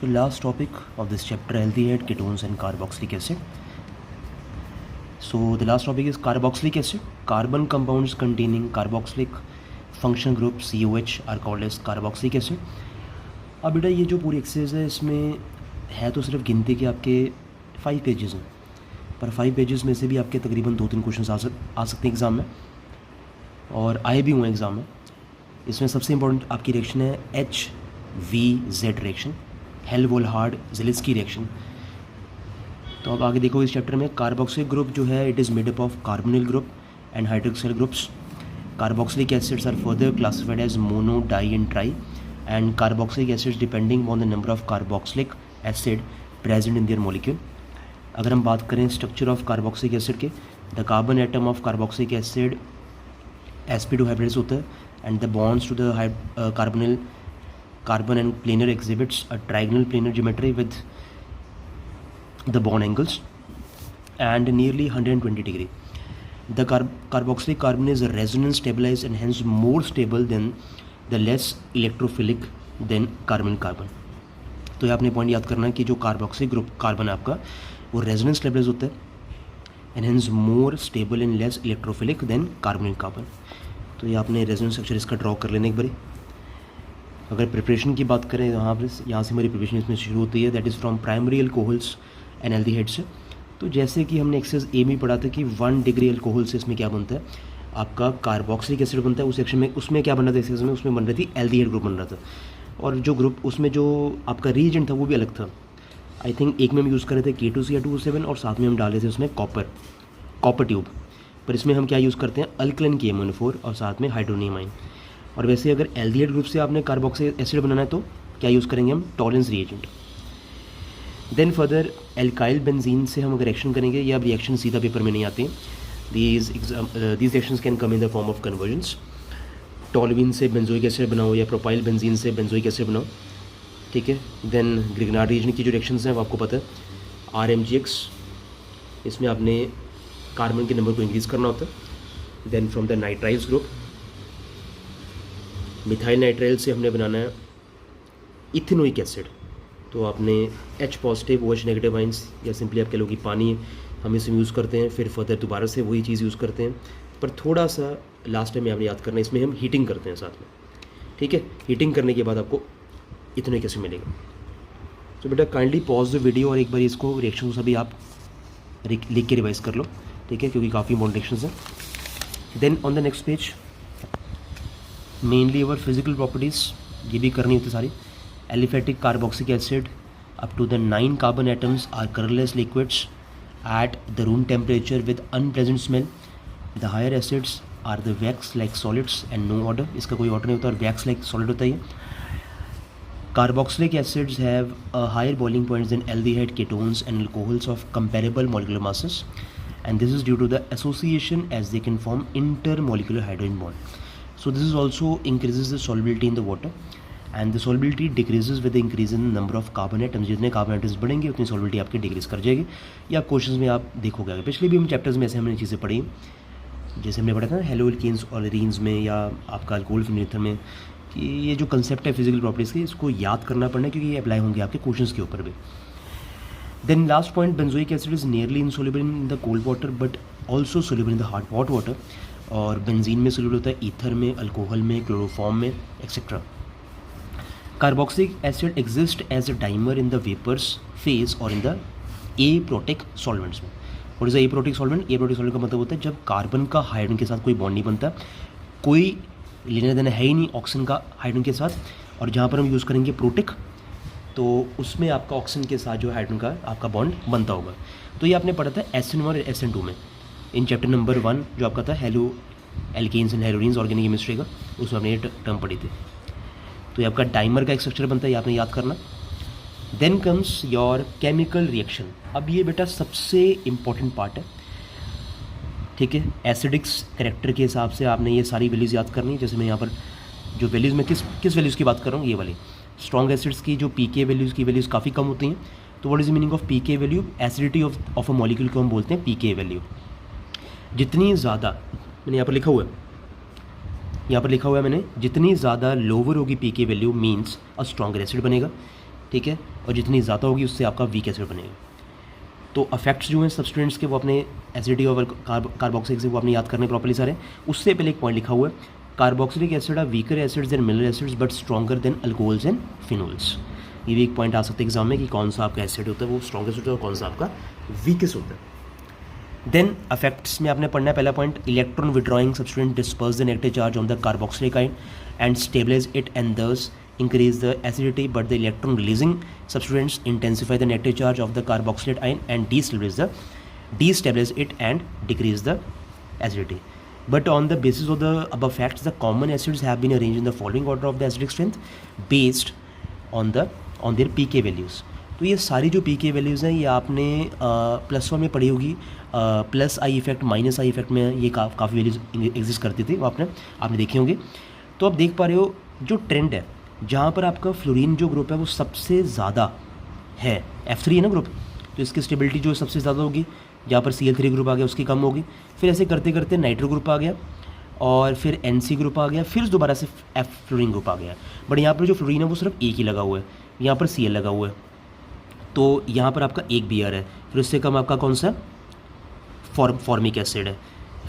So last topic of this chapter, aldehyde, ketones and carboxylic acid. So the last topic is carboxylic acid. Carbon compounds containing carboxylic function group COH are called as carboxylic acid. अब बेटा ये जो पूरी exercise है इसमें है तो सिर्फ गिनती के आपके 5 पेजेस हैं, पर 5 पेजेस में से भी आपके तकरीबन 2-3 क्वेश्चन आ सकते हैं एग्ज़ाम में, और आए भी हुए एग्ज़ाम में. इसमें सबसे इंपॉर्टेंट आपकी रिएक्शन है HVZ रिएक्शन, हेल्वोल्हार्ड ज़िलिस्की रिएक्शन. तो अब आगे देखो इस चैप्टर में कार्बोक्सिलिक ग्रुप जो है it is made up of carbonyl group and hydroxyl groups. Carboxylic acids are further classified as mono, di and tri, and carboxylic acids depending on the number of carboxylic acid present in their molecule. अगर हम बात करें structure of carboxylic acid के, the carbon atom of carboxylic acid sp2 hybridize होता है and the bonds to the carbon and planar exhibits a trigonal planar geometry with the bond angles and nearly 120 degree. The carboxylic carbon is resonance stabilized and hence more stable than the less electrophilic than carbon carbon. तो ये आपने point याद करना है कि जो carboxylic group carbon है आपका वो रेजोनेंस स्टेबलाइज होता है and hence more stable and less electrophilic than carbon carbon. तो ये आपने रेजोनेंस स्ट्रक्चर इसका ड्रॉ कर लेना एक बारी. अगर प्रिपरेशन की बात करें यहाँ से हमारी प्रिपरेशन इसमें शुरू होती है, that is from primary alcohols and aldehyde से. तो जैसे कि हमने एक्सरसाइज ए में पढ़ा था कि 1 डिग्री अल्कोहल से इसमें क्या बनता है आपका कार्बोक्सिलिक एसिड बनता है. उस सेक्शन में उसमें क्या बन रहा था एक्सरसाइज में, उसमें बन रही थी एल्डिहाइड ग्रुप बन रहा था, और जो ग्रुप उसमें जो आपका रीएजेंट था वो भी अलग था. आई थिंक एक में हम यूज़ कर रहे थे K2Cr2O7 और साथ में हम डाल रहे थे उसमें कॉपर ट्यूब, पर इसमें हम क्या यूज़ करते हैं अल्कलाइन KMnO4 और साथ में हाइड्रोनियमाइन. और वैसे अगर एल्डिहाइड ग्रुप से आपने कार्बोक्सिलिक एसिड बनाना है तो क्या यूज़ करेंगे हम Tollens reagent. Then further alkyl benzene से हम अगर रिएक्शन करेंगे, या अब रिएक्शन सीधा पेपर में नहीं आते हैं, these reactions can come in the form of conversions. टॉलविन से बेंजोइक एसिड बनाओ या प्रोपाइल बेंजीन से बेंजोइक एसिड बनाओ, ठीक है. देन ग्रिग्नार्ड रीजन की जो रिएक्शंस हैं वो आपको पता है RMGX, इसमें आपने कार्बन के नंबर को इंक्रीज़ करना होता है. Then from the nitriles group methyl nitrile से हमने बनाना है इथेनोइक एसिड, तो आपने H positive OH negative ions या सिंपली आप कह लो कि पानी हम इसमें यूज़ करते हैं. फिर फर्दर दोबारा से वही चीज़ यूज़ करते हैं, पर थोड़ा सा लास्ट टाइम में आपने याद करना है इसमें हम हीटिंग करते हैं साथ में, ठीक है. हीटिंग करने के बाद आपको इथेनोइक एसिड मिलेगा. तो बेटा काइंडली पॉज द वीडियो और एक बार इसको रिएक्शन सभी आप लिख के रिवाइज कर लो, ठीक है, क्योंकि काफ़ी इंपॉर्टेंट रिएक्शंस हैं. Then on the next page mainly over physical properties ये भी करनी होती सारी. Aliphatic carboxylic acid up to the 9 carbon atoms are colorless liquids at the room temperature with unpleasant smell. The higher acids are the wax-like solids and no odor. इसका कोई order नहीं होता और wax-like solid होता है. Carboxylic acids have a higher boiling points than aldehyde, ketones and alcohols of comparable molecular masses, and this is due to the association as they can form intermolecular hydrogen bond. So this is also increases the solubility in the water. And the solubility decreases with the increase in number of carbon atoms. जितने carbon atoms बढ़ेंगे उतनी solubility आपकी decrease कर जाएगी. या questions में आप देखोगे पिछले भी हम चैप्टर्स में ऐसे हमने चीज़ें पढ़ी, जैसे हमने पढ़ा था ना हेलोल्केन्स और एरीन्स में या आपका अल्कोहल फिनिथर में, कि ये जो कंसेप्ट है फिजिकल प्रॉपर्टीज़ के इसको याद करना पड़ना है क्योंकि ये अप्लाई होंगे आपके क्वेश्चंस के ऊपर भी. Then last point benzoic acid is nearly insoluble in the cold water but also soluble in the hot water. और बेंजीन में सोल्युबल होता है, ईथर में, अल्कोहल में, क्लोरोफॉर्म में etcetera. Carboxylic acid exists as a dimer in the vapors phase or in the aprotic solvents में. What is the aprotic solvent? Aprotic solvent का मतलब होता है जब कार्बन का हाइड्रोजन के साथ कोई बॉन्ड नहीं बनता, कोई लेना देना है ही नहीं ऑक्सीजन का हाइड्रोजन के साथ, और जहाँ पर हम यूज़ करेंगे प्रोटिक तो उसमें आपका ऑक्सीजन के साथ जो हाइड्रोजन का आपका बॉन्ड बनता होगा. तो ये आपने पढ़ा था SN1 और SN2 में इन चैप्टर नंबर 1 जो आपका था haloalkanes and haloarenes organic chemistry का, उसमें आपने ये टर्म पढ़ी थी. तो ये आपका डाइमर का एक स्ट्रक्चर बनता है, ये आपने याद करना. Then comes your chemical reaction. अब ये बेटा सबसे इम्पॉर्टेंट पार्ट है, ठीक है. एसिडिक्स करेक्टर के हिसाब से आपने ये सारी वैल्यूज़ याद करनी है. जैसे मैं यहाँ पर जो वैल्यूज़ में किस वैल्यूज़ की बात कर रहा हूँ, ये वाली स्ट्रॉन्ग एसिड्स की जो PK वैल्यूज़ की वैल्यूज़ काफ़ी कम होती हैं. तो what is the meaning of PK value? Acidity of a molecule को हम बोलते हैं PK वैल्यू. जितनी ज़्यादा, मैंने यहाँ पर लिखा हुआ है, यहाँ पर लिखा हुआ है मैंने, जितनी ज़्यादा लोअर होगी PK value means a stronger acid बनेगा, ठीक है, और जितनी ज़्यादा होगी उससे आपका वीक एसिड बनेगा। तो अफेक्ट्स जो हैं सब्सटेंट्स के वो अपने एसिडिटी और कार्बोक्सिलिक एसिड वो आपने याद करने प्रॉपर्ली सारे। उससे पहले एक पॉइंट लिखा हुआ है, carboxylic acids are weaker acids than mineral acids but stronger than alcohols and phenols. ये भी एक पॉइंट आ सकता है एग्जाम में कि कौन सा आपका एसिड होता है वो स्ट्रॉन्गेस्ट होता है और कौन सा आपका वीकेस्ट होता है। देन अफेक्ट्स में आपने पढ़ना है पहला point, electron withdrawing substituent disperse the negative charge on the carboxylic ion and stabilize it and thus increase the acidity, but the electron releasing substituents intensify the negative charge of the carboxylate ion and destabilize it and decrease the acidity. But on the basis of the above facts, the common acids have been arranged in the following order of the acidic strength based on their pK values. तो ये सारी जो pK values हैं ये आपने +1 में पढ़ी होगी, plus I effect minus I effect में ये काफ़ी वैल्यूज एग्जिस्ट करती थी, वो आपने देखी होंगी। तो आप देख पा रहे हो जो ट्रेंड है जहाँ पर आपका फ्लोरीन जो ग्रुप है वो सबसे ज़्यादा है, F3 है ना ग्रुप, तो इसकी स्टेबिलिटी जो सबसे ज़्यादा होगी, जहाँ पर Cl3 ग्रुप आ गया उसकी कम होगी। फिर ऐसे करते करते नाइट्रो ग्रुप आ गया और फिर NC ग्रुप आ गया, फिर दोबारा से F फ्लोरीन ग्रुप आ गया। बट यहाँ पर जो फ्लोरीन है वो सिर्फ एक ही लगा हुआ है, यहाँ पर Cl लगा हुआ है, तो यहाँ पर आपका एक Br है, फिर उससे कम आपका कौन सा फॉर्मिक एसिड है,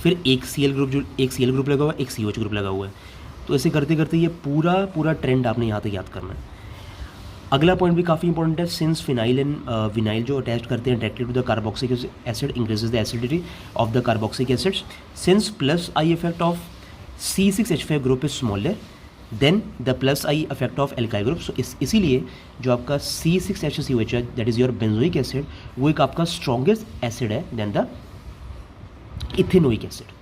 फिर एक Cl ग्रुप लगा हुआ है, एक COH ग्रुप लगा हुआ है। तो ऐसे करते करते ये पूरा ट्रेंड आपने यहाँ तक याद करना है। अगला पॉइंट भी काफ़ी इंपॉर्टेंट है, सिंस फिनाइल एंड विनाइल जो अटैच करते हैं directly to the carboxylic acid increases the acidity of the carboxylic acids. Since plus I effect of C6H5 group is smaller than the plus I effect of alkyl group, so इसीलिए जो आपका C6H6OH है that is your benzoic acid, वो एक आपका strongest acid है then the ethanoic acid.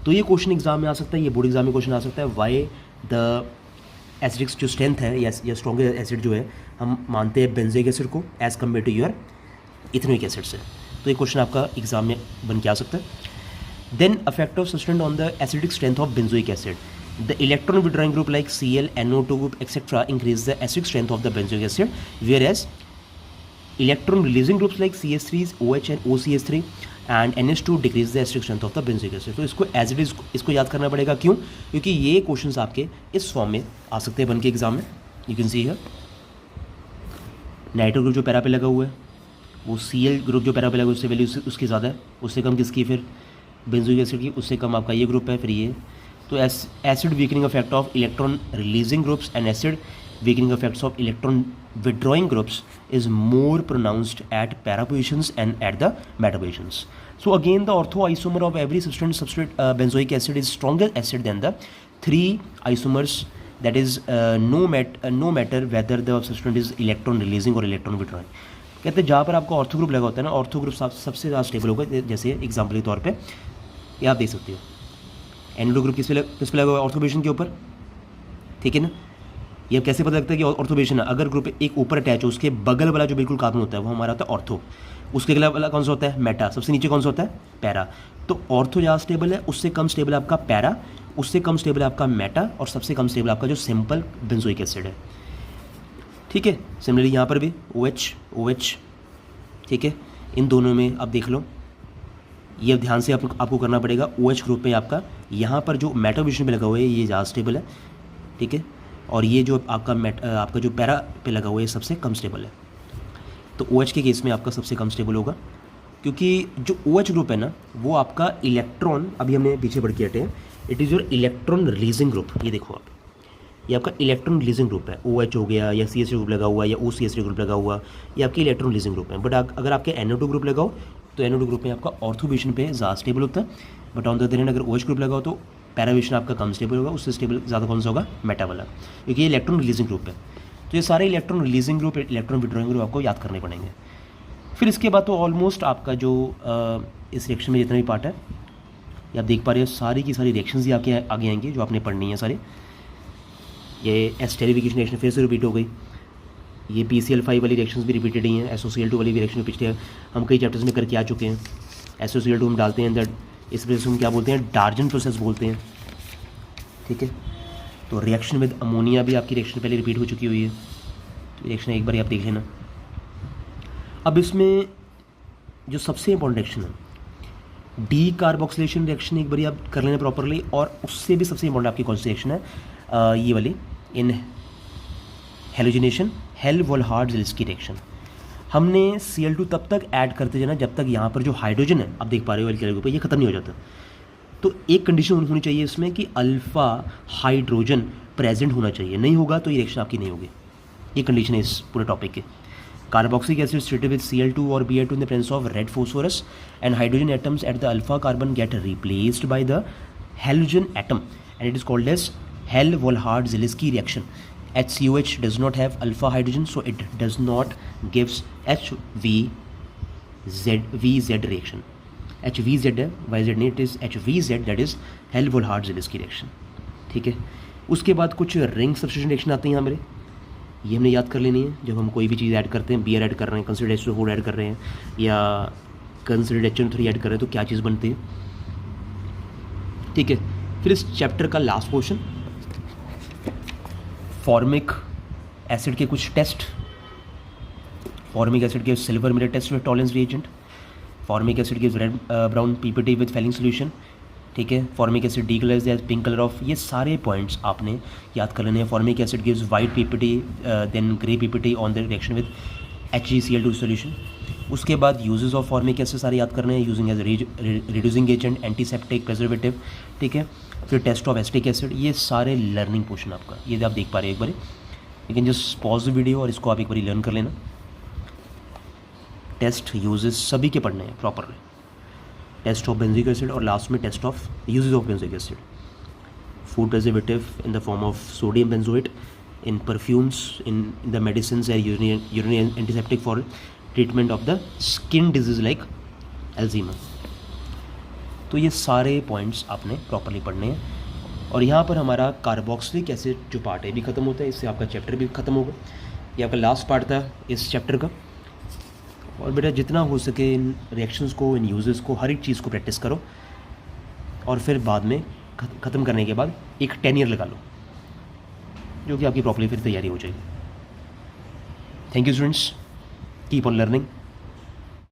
तो ये क्वेश्चन एग्जाम में आ सकता है, ये बोर्ड एग्जाम में क्वेश्चन आ सकता है, वाई द एसिडिक जो स्ट्रेंथ है या स्ट्रॉन्ग एसिड जो है हम मानते हैं बेंजोइक एसिड को as compare to your ethanoic acid से। तो ये क्वेश्चन आपका एग्जाम में बन के आ सकता है। Then effect of substituent on the acidic strength of benzoic acid, the electron withdrawing group like Cl, NO2 group etcetera increase the acidic strength of the benzoic acid, whereas electron releasing groups like CH3, OH and OCH3 and NH2 decrease the acidic strength of the benzoic acid. तो इसको as it is इसको याद करना पड़ेगा, क्यों? क्योंकि ये questions आपके इस फॉर्म में आ सकते हैं बन के एग्जाम में। You can see here nitro group जो पैरा पे लगा हुआ है वो Cl ग्रुप जो पैरा पे लगा हुआ है उससे वैल्यू उसकी ज़्यादा है, उससे कम किसकी, फिर बेंजोइक एसिड की, उससे कम आपका ये ग्रुप है, फिर ये। तो acid weakening effect of electron releasing groups and acid weakening effects of electron withdrawing groups is more pronounced at para positions and at the meta positions. So again the ortho isomer of every substrate benzoic acid is stronger acid than the three isomers, that is no matter whether the substrate is electron releasing or electron withdrawing. कहते हैं जहाँ पर आपका ortho group लगा होता है ना, ortho group सबसे ज़्यादा स्टेबल होगा। जैसे एग्जाम्पल के तौर पे ये आप देख सकते हो NO2 ग्रुप किस पे लगा हुआ है, ऑर्थो पोजीशन के ऊपर, ठीक है ना। ये अब कैसे पता लगता है कि ऑर्थो पोजीशन है? अगर ग्रुप एक ऊपर अटैच हो, उसके बगल वाला जो बिल्कुल कार्बन होता है वो हमारा होता है ऑर्थो, उसके अगला वाला कौन सा होता है, मेटा, सबसे नीचे कौन सा होता है, पैरा। तो ऑर्थो ज़्यादा स्टेबल है, उससे कम स्टेबल है आपका पैरा, उससे कम स्टेबल है आपका मेटा, और सबसे कम स्टेबल आपका जो सिंपल बेंजोइक एसिड है, ठीक है। सिमिलरली यहाँ पर भी OH, ठीक है। इन दोनों में आप देख लो, ये ध्यान से आपको करना पड़ेगा। OH ग्रुप में आपका यहाँ पर जो मेटा पोजीशन पे लगा हुआ है ये ज़्यादा स्टेबल है, ठीक है, और ये जो आपका जो पैरा पे लगा हुआ है सबसे कम स्टेबल है। तो OH के केस में आपका सबसे कम स्टेबल होगा, क्योंकि जो OH ग्रुप है ना वो आपका इलेक्ट्रॉन, अभी हमने पीछे बढ़ के हटे हैं, it is your electron releasing group. ये देखो आप, ये आपका इलेक्ट्रॉन रिलीजिंग ग्रुप है, OH हो गया या CH3 ग्रुप लगा हुआ या OCH3 ग्रुप लगा हुआ, ये आपके इलेक्ट्रॉन रिलीजिंग ग्रुप है। बट अगर आपके NO2 ग्रुप लगा हो तो NO2 ग्रुप में आपका ऑर्थो पोजीशन पे ज़्यादा स्टेबल होता है, but on the other hand अगर OH ग्रुप लगा हो तो पैराविशन आपका कम स्टेबल होगा, उससे स्टेबल ज़्यादा कौन सा होगा, मेटा वाला, क्योंकि ये इलेक्ट्रॉन रिलीजिंग ग्रुप है। तो ये सारे electron releasing group, electron withdrawing group आपको याद करने पड़ेंगे। फिर इसके बाद तो ऑलमोस्ट आपका जो इस रिएक्शन में जितना भी पार्ट है ये आप देख पा रहे हो, सारी की सारी रिएक्शंस ही आपके आगे आएंगी जो आपने पढ़नी है सारे। ये एस्टेरिफिकेशन रिएक्शन फिर से रिपीट हो गई, ये PCl5 वाली रिएक्शंस भी रिपीटेड ही हैं, SOCl2 वाली भी रिएक्शन पिछले हम कई चैप्टर्स में करके आ चुके हैं। SOCl2 हम डालते हैं दैट, इस प्रोसेस हम क्या बोलते हैं, डार्जन प्रोसेस बोलते हैं, ठीक है। तो रिएक्शन विद अमोनिया भी आपकी रिएक्शन पहले रिपीट हो चुकी हुई है, तो रिएक्शन एक बार आप देख लेना। अब इसमें जो सबसे इंपॉर्टेंट रिएक्शन है डी कार्बोक्सिलेशन रिएक्शन, एक बार आप कर लेना प्रॉपरली, और उससे भी सबसे इंपॉर्टेंट आपकी कौन सी रिएक्शन है, ये वाली इन हेलोजिनेशन हेल-वोल्हार्ड-ज़िलिस्की रिएक्शन। हमने Cl2 तब तक ऐड करते जाना जब तक यहाँ पर जो हाइड्रोजन है, आप देख पा रहे हो एल्किल ग्रुप पे, ये ख़त्म नहीं हो जाता। तो एक कंडीशन होनी चाहिए इसमें कि अल्फ़ा हाइड्रोजन प्रेजेंट होना चाहिए, नहीं होगा तो ये रिएक्शन आपकी नहीं होगी। ये कंडीशन है इस पूरे टॉपिक के। Carboxylic acid treated with Cl2 or Br2 in the presence of red phosphorus and hydrogen atoms at the alpha carbon get replaced by the halogen atom and it is called as Hell-Volhard-Zelinsky reaction. HCOH does not have alpha hydrogen, so it does not gives HVZ reaction. HVZ है, YZ नहीं, it is HVZ, that is Hell-Volhard-Zelinsky reaction. ठीक है। उसके बाद कुछ ring substitution reaction आते हैं यहाँ मेरे, ये हमने याद कर लेनी है। जब हम कोई भी चीज़ ऐड करते हैं, बियर ऐड कर रहे हैं, कंसिडर्ड H2O ऐड कर रहे हैं या कंसिडर्ड HNO3 ऐड कर रहे हैं, तो क्या चीज़ बनती है। ठीक है। फिर इस चैप्टर का लास्ट पोर्शन, फॉर्मिक एसिड के कुछ टेस्ट। फॉर्मिक एसिड के silver mirror test with tolerance reagent. Formic acid gives red brown PPT with Fehling solution. ठीक है। Formic acid decolours as pink colour of, ये सारे points आपने याद कर लेने हैं। Formic acid gives white PPT then grey PPT on the reaction with HgCl2 solution. उसके बाद यूजेस ऑफ फॉर्मिक एसिड सारे याद करने हैं, using as reducing agent, antiseptic, preservative. ठीक है। फिर टेस्ट ऑफ एसिटिक एसिड, ये सारे लर्निंग पोर्शन आपका, ये आप देख पा रहे हैं एक बार। लेकिन जस्ट पॉज द वीडियो और इसको आप एक बार लर्न कर लेना। टेस्ट यूजेस सभी के पढ़ने हैं properly. Test of benzoic acid और लास्ट में test of uses of benzoic acid. Food preservative in the form of sodium benzoate, in perfumes, in the medicine and urinary antiseptic for treatment of the skin disease like eczema. तो ये सारे points आपने properly पढ़ने हैं। और यहाँ पर हमारा कार्बोक्सिलिक एसिड जो पार्ट है भी ख़त्म होता है, इससे आपका चैप्टर भी ख़त्म होगा। ये आपका लास्ट पार्ट था इस चैप्टर का। और बेटा जितना हो सके इन रिएक्शंस को, इन यूजेस को, हर एक चीज़ को प्रैक्टिस करो और फिर बाद में ख़त्म करने के बाद एक 10 ईयर लगा लो, जो कि आपकी प्रॉपरली फिर तैयारी हो जाएगी। Thank you students, keep on learning.